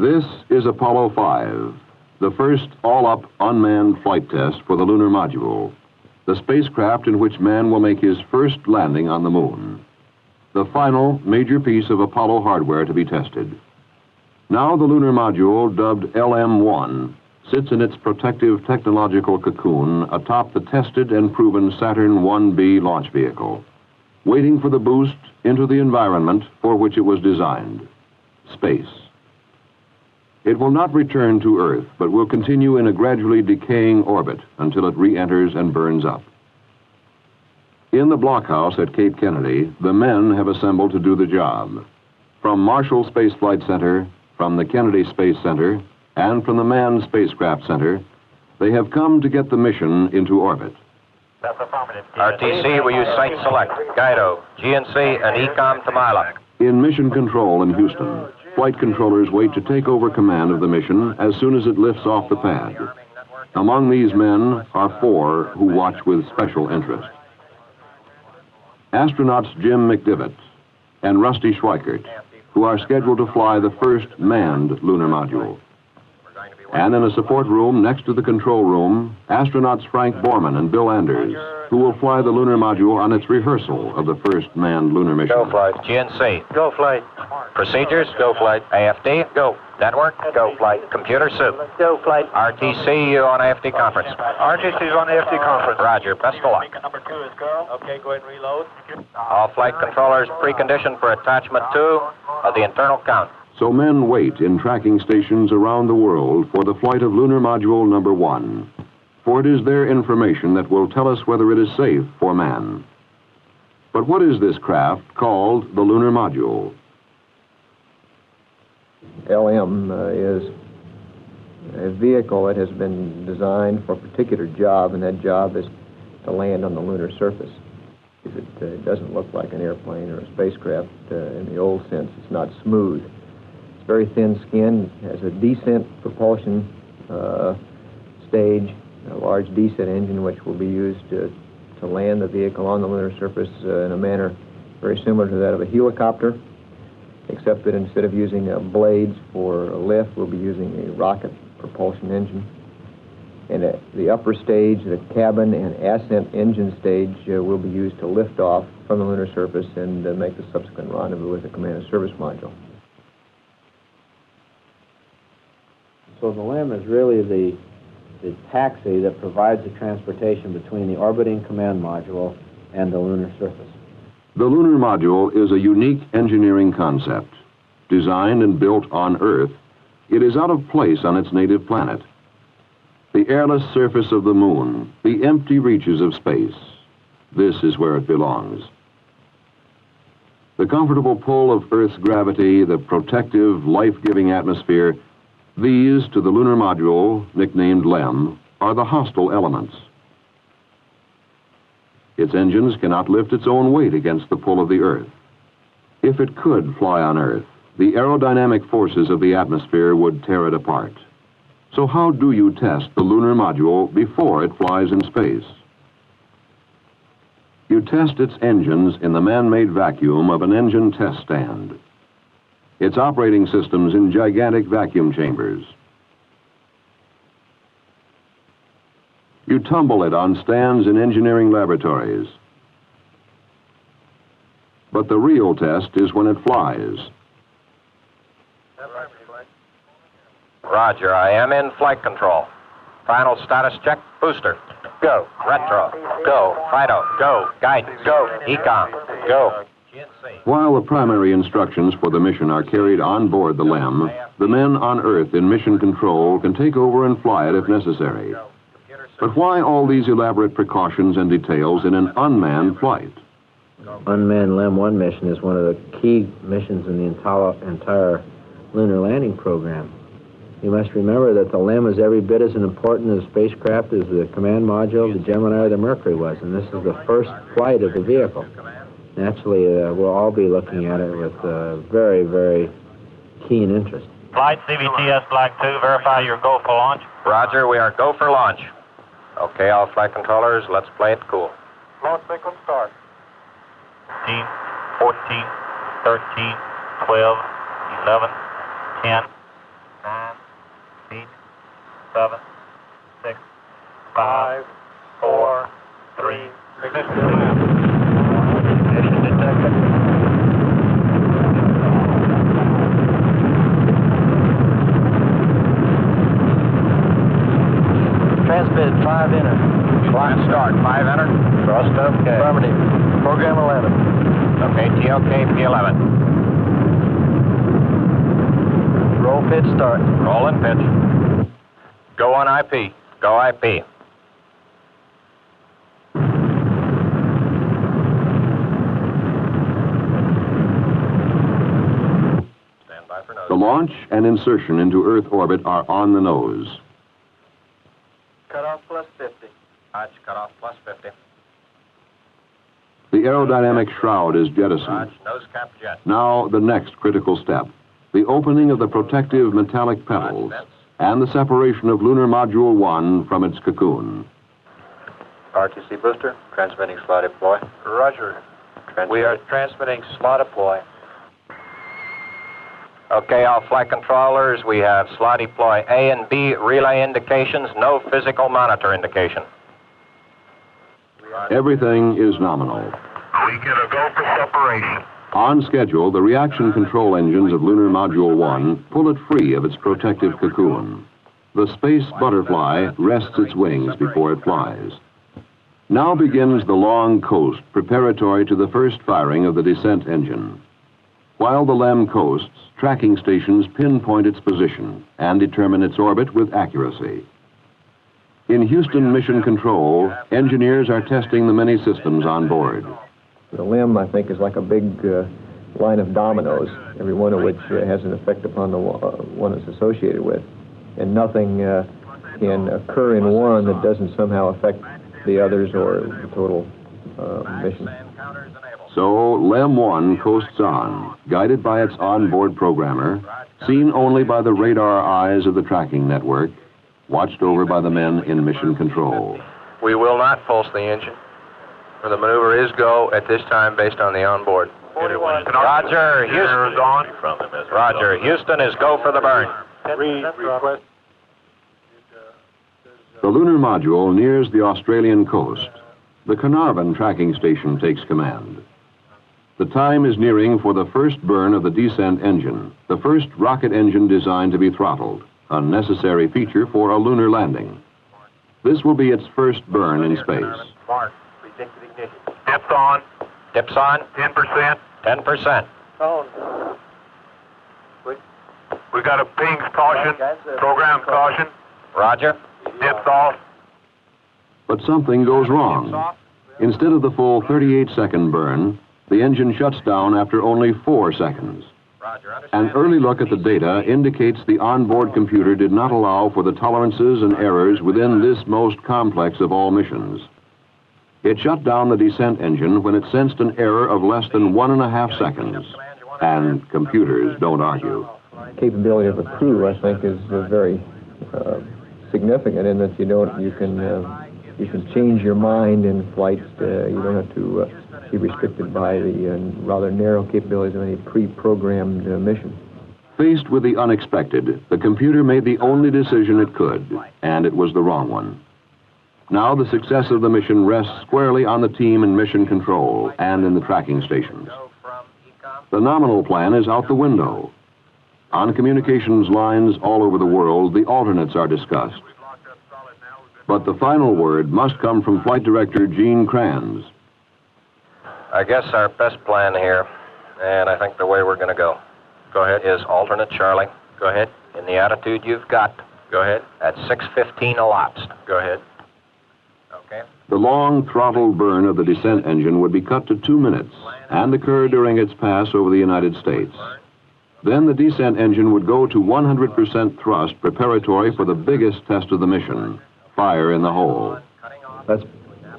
This is Apollo 5, the first all-up unmanned flight test for the lunar module, the spacecraft in which man will make his first landing on the moon. The final major piece of Apollo hardware to be tested. Now the lunar module, dubbed LM-1, sits in its protective technological cocoon atop the tested and proven Saturn 1B launch vehicle, waiting for the boost into the environment for which it was designed, space. It will not return to Earth, but will continue in a gradually decaying orbit until it re-enters and burns up. In the blockhouse at Cape Kennedy, the men have assembled to do the job. From Marshall Space Flight Center, from the Kennedy Space Center, and from the Manned Spacecraft Center, they have come to get the mission into orbit. That's affirmative. RTC, we use Site Select, Guido, GNC, and ECOM to Mila. In Mission Control in Houston, flight controllers wait to take over command of the mission as soon as it lifts off the pad. Among these men are 4 who watch with special interest. Astronauts Jim McDivitt and Rusty Schweikert, who are scheduled to fly the first manned lunar module. And in a support room next to the control room, astronauts Frank Borman and Bill Anders, who will fly the lunar module on its rehearsal of the first manned lunar mission. Go flight. GNC. Go flight. Procedures. Go flight. AFD. Go. Network. Go flight. Computer soup. Go flight. RTC, you on AFD conference. RTC's on the FD conference. Roger. Best of luck. Number 2 is go. Okay, go ahead and reload. All flight controllers preconditioned for attachment 2 of the internal count. So men wait in tracking stations around the world for the flight of lunar module number 1. For it is their information that will tell us whether it is safe for man. But what is this craft called the lunar module? LM is a vehicle that has been designed for a particular job, and that job is to land on the lunar surface. It doesn't look like an airplane or a spacecraft in the old sense. It's not smooth. It's very thin skin, has a descent propulsion stage, a large descent engine which will be used to land the vehicle on the lunar surface in a manner very similar to that of a helicopter, except that instead of using blades for a lift, we'll be using a rocket propulsion engine. And the upper stage, the cabin and ascent engine stage, will be used to lift off from the lunar surface and make the subsequent rendezvous with the command and service module. So the LM is really the taxi that provides the transportation between the orbiting command module and the lunar surface. The lunar module is a unique engineering concept. Designed and built on Earth, it is out of place on its native planet. The airless surface of the moon, the empty reaches of space, this is where it belongs. The comfortable pull of Earth's gravity, the protective, life-giving atmosphere, these, to the lunar module, nicknamed LEM, are the hostile elements. Its engines cannot lift its own weight against the pull of the Earth. If it could fly on Earth, the aerodynamic forces of the atmosphere would tear it apart. So how do you test the lunar module before it flies in space? You test its engines in the man-made vacuum of an engine test stand. Its operating systems in gigantic vacuum chambers. You tumble it on stands in engineering laboratories. But the real test is when it flies. Roger, I am in flight control. Final status check, booster. Go. Retro. Go. Fido. Go. Guidance. Go. Ecom. Go. While the primary instructions for the mission are carried on board the LEM, the men on Earth in mission control can take over and fly it if necessary. But why all these elaborate precautions and details in an unmanned flight? Unmanned LEM-1 mission is one of the key missions in the entire lunar landing program. You must remember that the LEM is every bit as important as a spacecraft as the command module, the Gemini, or the Mercury was, and this is the first flight of the vehicle. Naturally, we'll all be looking at it with very, very keen interest. Flight CVTS Flag 2, verify your go for launch. Roger, we are go for launch. Okay, all flight controllers, let's play it cool. Launch sequence start. 15, 14, 13, 12, 11, 10, 8, 7, 6, 5, 4, 3, ignition clear. Ignition detected. Transmit 5 enter. Clock start, 5 enter. Thrust okay. Affirmative. Program 11. Okay, TOK P11. Roll pitch start. Roll and pitch. Go on IP. Go IP. Stand by for nose. The launch and insertion into Earth orbit are on the nose. Cutoff plus 50. Roger, cutoff plus 50. The aerodynamic shroud is jettisoned. Roger, nose cap jet. Now, the next critical step, the opening of the protective metallic petals and the separation of Lunar Module 1 from its cocoon. RTC booster, transmitting slot deploy. Roger. We are transmitting slot deploy. Okay, all flight controllers, we have slot deploy A and B relay indications, no physical monitor indication. Everything is nominal. We get a go for separation. On schedule, the reaction control engines of Lunar Module 1 pull it free of its protective cocoon. The space butterfly rests its wings before it flies. Now begins the long coast preparatory to the first firing of the descent engine. While the LEM coasts, tracking stations pinpoint its position and determine its orbit with accuracy. In Houston Mission Control, engineers are testing the many systems on board. The LEM, I think, is like a big line of dominoes, every one of which has an effect upon the one it's associated with. And nothing can occur in one that doesn't somehow affect the others or the total mission. So, LEM 1 coasts on, guided by its onboard programmer, seen only by the radar eyes of the tracking network, watched over by the men in Mission Control. We will not pulse the engine. The maneuver is go at this time based on the onboard. Roger, Houston. Roger, Houston is go for the burn. Request. The lunar module nears the Australian coast. The Carnarvon tracking station takes command. The time is nearing for the first burn of the descent engine, the first rocket engine designed to be throttled, a necessary feature for a lunar landing. This will be its first burn in space. Mark, predicted ignition. Dips on. Dips on. 10%. 10%. Phone. We got a ping caution. Program caution. Roger. Dips off. But something goes wrong. Instead of the full 38-second burn, the engine shuts down after only 4 seconds. An early look at the data indicates the onboard computer did not allow for the tolerances and errors within this most complex of all missions. It shut down the descent engine when it sensed an error of less than 1.5 seconds. And computers don't argue. Capability of a crew, I think, is very significant in that you can change your mind in flight. You don't have to be restricted by the rather narrow capabilities of any pre-programmed mission. Faced with the unexpected, the computer made the only decision it could, and it was the wrong one. Now the success of the mission rests squarely on the team in mission control and in the tracking stations. The nominal plan is out the window. On communications lines all over the world, the alternates are discussed. But the final word must come from Flight Director Gene Kranz. I guess our best plan here, and I think the way we're going to go is alternate Charlie. Go ahead. In the attitude you've got. Go ahead. At 6:15 elapsed. Go ahead. Okay. The long throttle burn of the descent engine would be cut to 2 minutes and occur during its pass over the United States. Then the descent engine would go to 100% thrust preparatory for the biggest test of the mission, fire in the hole. Let's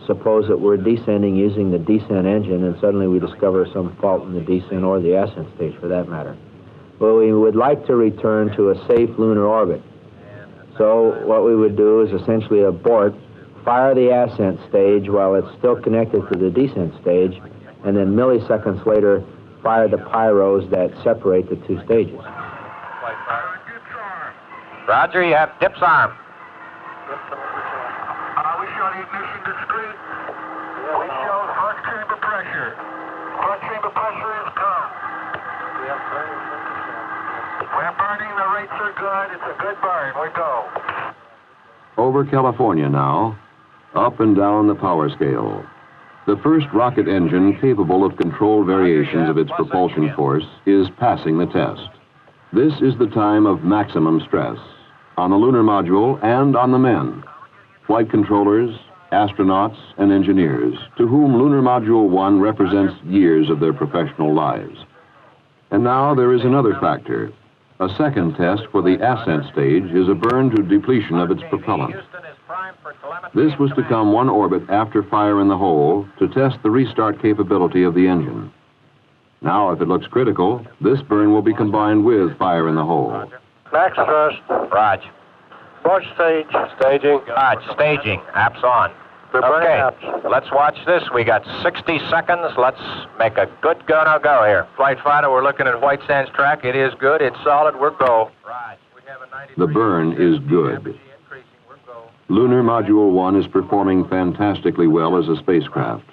suppose that we're descending using the descent engine and suddenly we discover some fault in the descent or the ascent stage for that matter. Well, we would like to return to a safe lunar orbit. So what we would do is essentially abort, fire the ascent stage while it's still connected to the descent stage, and then milliseconds later fire the pyros that separate the two stages. Roger, you have Dip's arm. We show the ignition discrete. We show front chamber pressure. Front chamber pressure is good. We're burning. The rates are good. It's a good burn. We go. Over California now, up and down the power scale. The first rocket engine capable of controlled variations of its propulsion force is passing the test. This is the time of maximum stress on the lunar module and on the men, flight controllers, astronauts, and engineers, to whom Lunar Module 1 represents years of their professional lives. And now there is another factor. A second test for the ascent stage is a burn to depletion of its propellant. This was to come one orbit after fire in the hole to test the restart capability of the engine. Now, if it looks critical, this burn will be combined with fire in the hole. Max thrust. Raj. Push stage. Staging. Raj, staging. Apps on. Okay, let's watch this. We got 60 seconds. Let's make a good go-no-go here. Flight fighter, we're looking at White Sands track. It is good. It's solid. We're go. The burn is good. Lunar Module 1 is performing fantastically well as a spacecraft.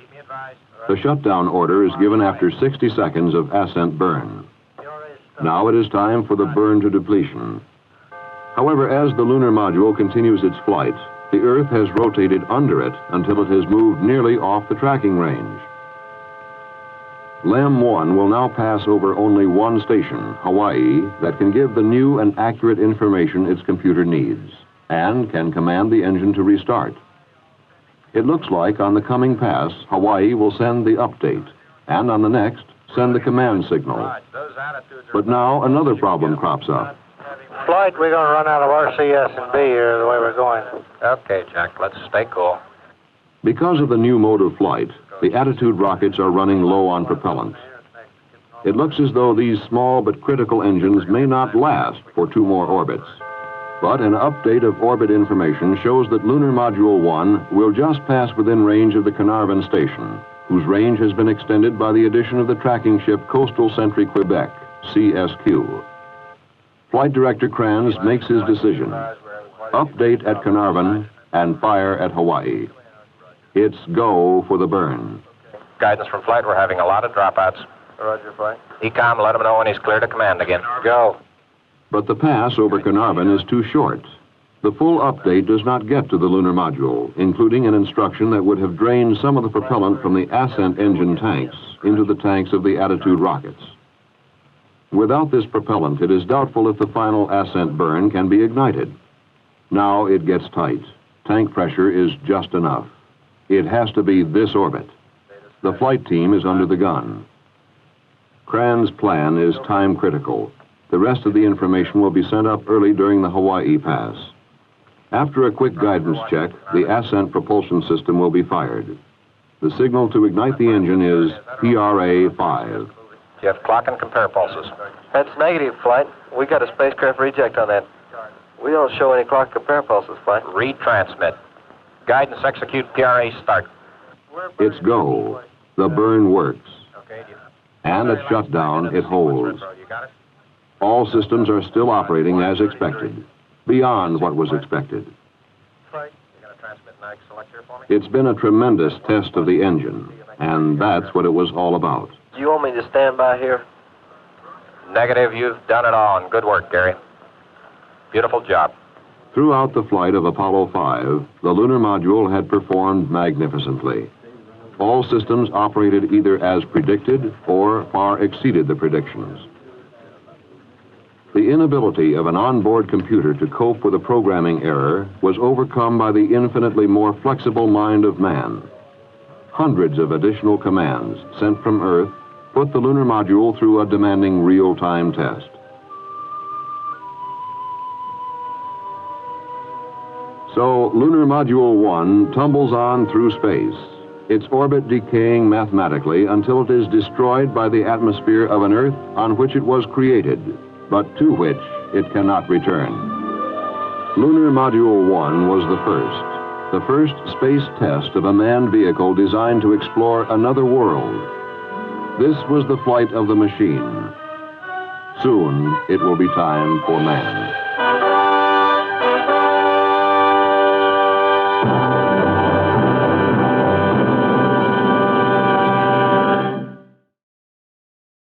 The shutdown order is given after 60 seconds of ascent burn. Now it is time for the burn to depletion. However, as the lunar module continues its flight, the Earth has rotated under it until it has moved nearly off the tracking range. LEM 1 will now pass over only one station, Hawaii, that can give the new and accurate information its computer needs and can command the engine to restart. It looks like on the coming pass, Hawaii will send the update, and on the next, send the command signal. But now another problem crops up. Flight, we're going to run out of RCS and B here the way we're going. Okay, Jack, let's stay cool. Because of the new mode of flight, the Attitude rockets are running low on propellant. It looks as though these small but critical engines may not last for 2 more orbits. But an update of orbit information shows that Lunar Module 1 will just pass within range of the Carnarvon station, whose range has been extended by the addition of the tracking ship Coastal Sentry Quebec, CSQ. Flight Director Kranz makes his decision. Update at Carnarvon and fire at Hawaii. It's go for the burn. Guidance from flight, we're having a lot of dropouts. Roger, flight. ECOM, let him know when he's clear to command again. Go. But the pass over Carnarvon is too short. The full update does not get to the lunar module, including an instruction that would have drained some of the propellant from the ascent engine tanks into the tanks of the Attitude rockets. Without this propellant, it is doubtful if the final ascent burn can be ignited. Now it gets tight. Tank pressure is just enough. It has to be this orbit. The flight team is under the gun. Kranz's plan is time critical. The rest of the information will be sent up early during the Hawaii pass. After a quick guidance check, the ascent propulsion system will be fired. The signal to ignite the engine is PRA-5. Do you have clock and compare pulses? That's negative, Flight. We got a spacecraft reject on that. We don't show any clock compare pulses, Flight. Retransmit. Guidance execute PRA start. It's go. The burn works. And at shutdown, it holds. All systems are still operating as expected, beyond what was expected. It's been a tremendous test of the engine, and that's what it was all about. Do you want me to stand by here? Negative, you've done it all, and good work, Gary. Beautiful job. Throughout the flight of Apollo 5, the lunar module had performed magnificently. All systems operated either as predicted or far exceeded the predictions. The inability of an onboard computer to cope with a programming error was overcome by the infinitely more flexible mind of man. Hundreds of additional commands sent from Earth put the lunar module through a demanding real-time test. So, Lunar Module 1 tumbles on through space, its orbit decaying mathematically until it is destroyed by the atmosphere of an Earth on which it was created, but to which it cannot return. Lunar Module 1 was the first space test of a manned vehicle designed to explore another world. This was the flight of the machine. Soon, it will be time for man.